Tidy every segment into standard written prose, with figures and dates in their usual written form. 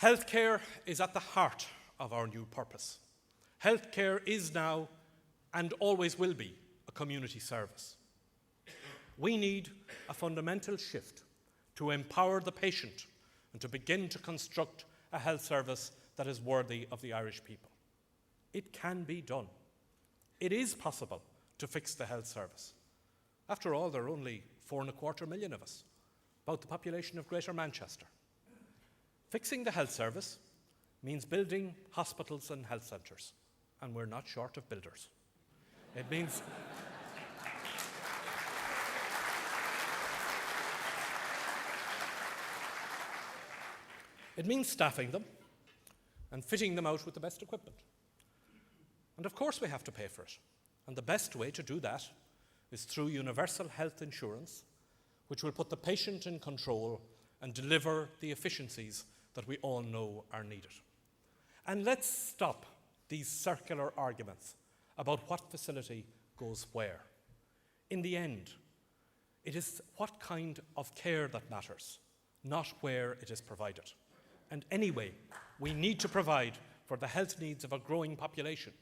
Healthcare is at the heart of our new purpose. Healthcare is now and always will be a community service. We need a fundamental shift to empower the patient and to begin to construct a health service that is worthy of the Irish people. It can be done. It is possible to fix the health service. After all, there are only 4.25 million of us, about the population of Greater Manchester. Fixing the health service means building hospitals and health centres, and we're not short of builders. It means staffing them and fitting them out with the best equipment. And of course we have to pay for it. And the best way to do that is through universal health insurance, which will put the patient in control and deliver the efficiencies that we all know are needed. And let's stop these circular arguments about what facility goes where. In the end, it is what kind of care that matters, not where it is provided. And anyway, we need to provide for the health needs of a growing population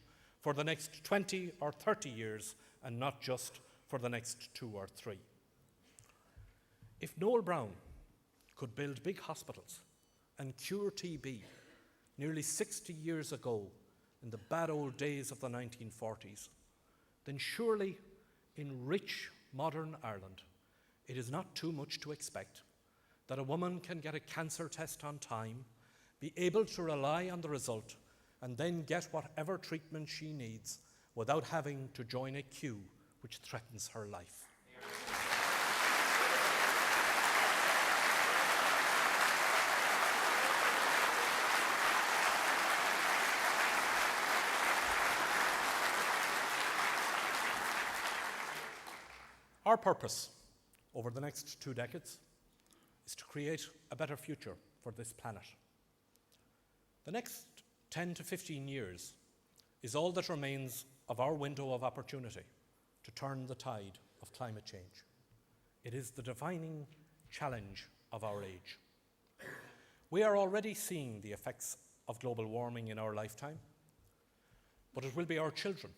for the next 20 or 30 years and not just for the next 2 or 3. If Noel Brown could build big hospitals and cure TB nearly 60 years ago in the bad old days of the 1940s, then surely in rich modern Ireland it is not too much to expect that a woman can get a cancer test on time, be able to rely on the result, and then get whatever treatment she needs without having to join a queue which threatens her life. Our purpose over the next 2 decades is to create a better future for this planet. The next 10 to 15 years is all that remains of our window of opportunity to turn the tide of climate change. It is the defining challenge of our age. We are already seeing the effects of global warming in our lifetime, but it will be our children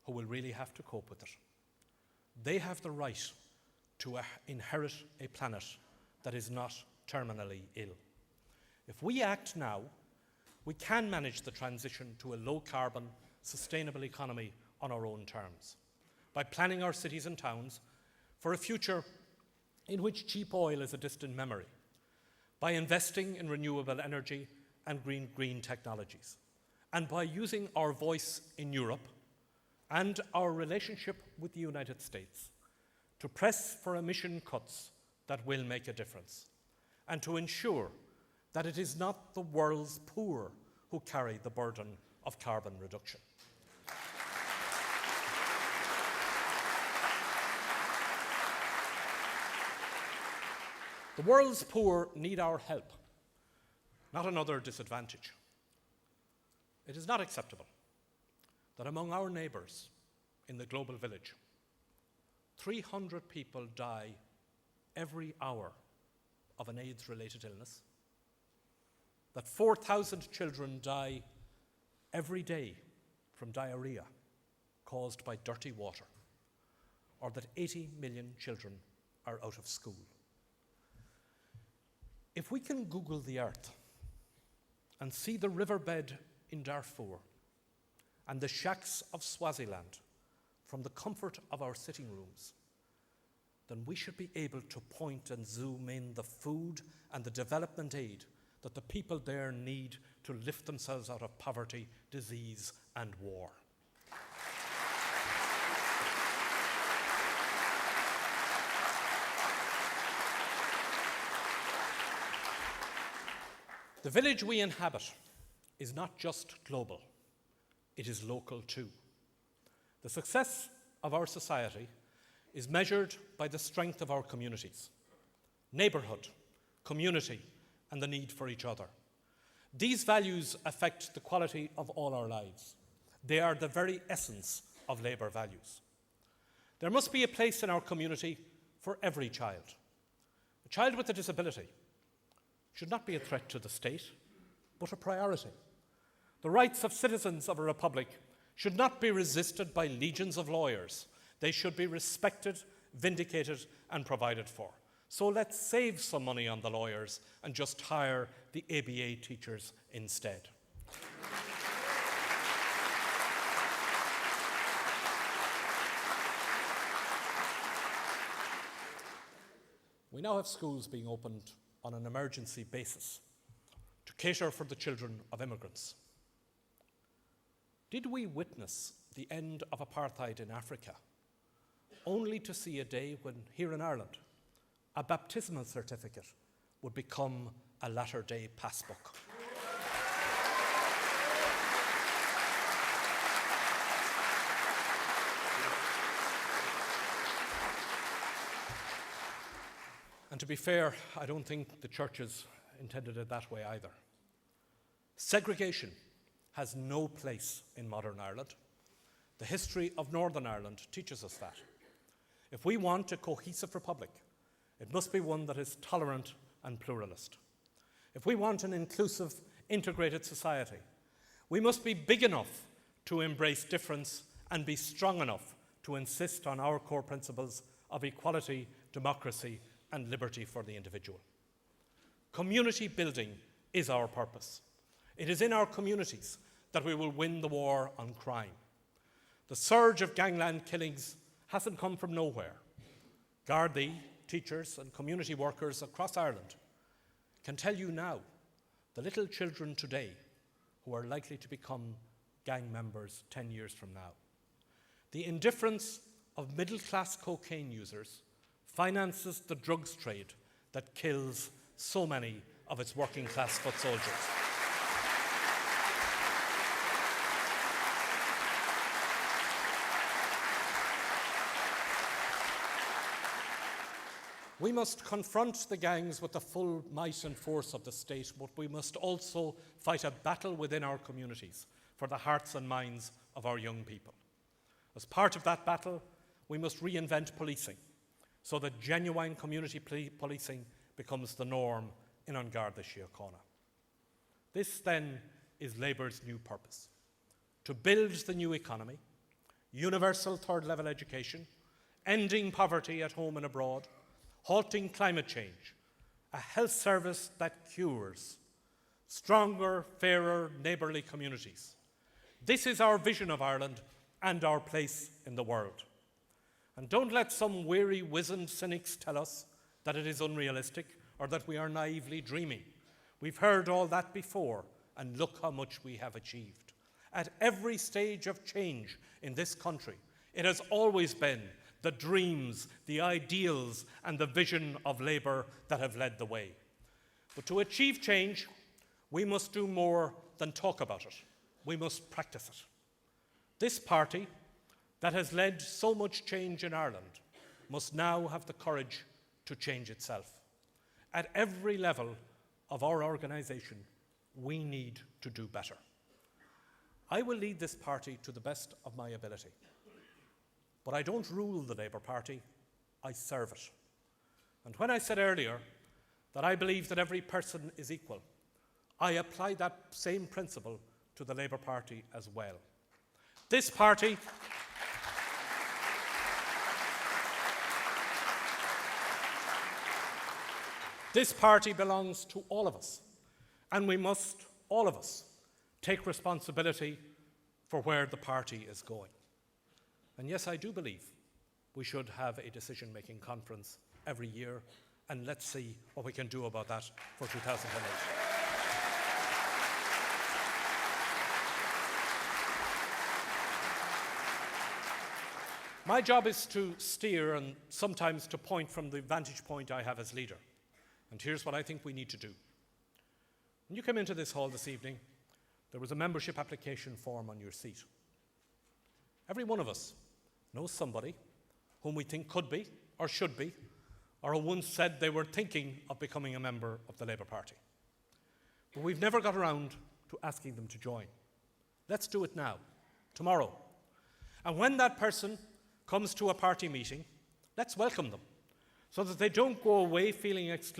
who will really have to cope with it. They have the right to inherit a planet that is not terminally ill. If we act now, we can manage the transition to a low-carbon, sustainable economy on our own terms, by planning our cities and towns for a future in which cheap oil is a distant memory, by investing in renewable energy and green technologies, and by using our voice in Europe and our relationship with the United States to press for emission cuts that will make a difference, and to ensure that it is not the world's poor who carry the burden of carbon reduction. The world's poor need our help, not another disadvantage. It is not acceptable that among our neighbours in the global village, 300 people die every hour of an AIDS-related illness, that 4,000 children die every day from diarrhea caused by dirty water, or that 80 million children are out of school. If we can Google the earth and see the riverbed in Darfur and the shacks of Swaziland from the comfort of our sitting rooms, then we should be able to point and zoom in the food and the development aid that the people there need to lift themselves out of poverty, disease, and war. The village we inhabit is not just global, it is local too. The success of our society is measured by the strength of our communities, neighbourhood, community, and the need for each other. These values affect the quality of all our lives. They are the very essence of Labour values. There must be a place in our community for every child. A child with a disability should not be a threat to the state but a priority. The rights of citizens of a republic should not be resisted by legions of lawyers. They should be respected, vindicated, and provided for. So let's save some money on the lawyers and just hire the ABA teachers instead. We now have schools being opened on an emergency basis to cater for the children of immigrants. Did we witness the end of apartheid in Africa, only to see a day when, here in Ireland, a baptismal certificate would become a latter-day passbook? And to be fair, I don't think the churches intended it that way either. Segregation has no place in modern Ireland. The history of Northern Ireland teaches us that. If we want a cohesive republic, it must be one that is tolerant and pluralist. If we want an inclusive, integrated society, we must be big enough to embrace difference and be strong enough to insist on our core principles of equality, democracy, and liberty for the individual. Community building is our purpose. It is in our communities that we will win the war on crime. The surge of gangland killings hasn't come from nowhere. Gardaí, teachers, and community workers across Ireland can tell you now the little children today who are likely to become gang members 10 years from now. The indifference of middle-class cocaine users finances the drugs trade that kills so many of its working-class foot soldiers. We must confront the gangs with the full might and force of the state, but we must also fight a battle within our communities for the hearts and minds of our young people. As part of that battle, we must reinvent policing so that genuine community policing becomes the norm in An Garda Síochána. This, then, is Labour's new purpose: to build the new economy, universal third-level education, ending poverty at home and abroad, halting climate change, a health service that cures, stronger, fairer, neighbourly communities. This is our vision of Ireland and our place in the world. And don't let some weary, wizened cynics tell us that it is unrealistic or that we are naively dreaming. We've heard all that before, and look how much we have achieved. At every stage of change in this country, it has always been the dreams, the ideals, and the vision of Labour that have led the way. But to achieve change, we must do more than talk about it. We must practice it. This party that has led so much change in Ireland must now have the courage to change itself. At every level of our organisation, we need to do better. I will lead this party to the best of my ability. But I don't rule the Labour Party, I serve it. And when I said earlier that I believe that every person is equal, I apply that same principle to the Labour Party as well. This party belongs to all of us, and we must, all of us, take responsibility for where the party is going. And yes, I do believe we should have a decision-making conference every year, and let's see what we can do about that for 2008. My job is to steer and sometimes to point from the vantage point I have as leader. And here's what I think we need to do. When you came into this hall this evening, there was a membership application form on your seat. Every one of us knows somebody whom we think could be, or should be, or who once said they were thinking of becoming a member of the Labour Party. But we've never got around to asking them to join. Let's do it now, tomorrow. And when that person comes to a party meeting, let's welcome them, so that they don't go away feeling excluded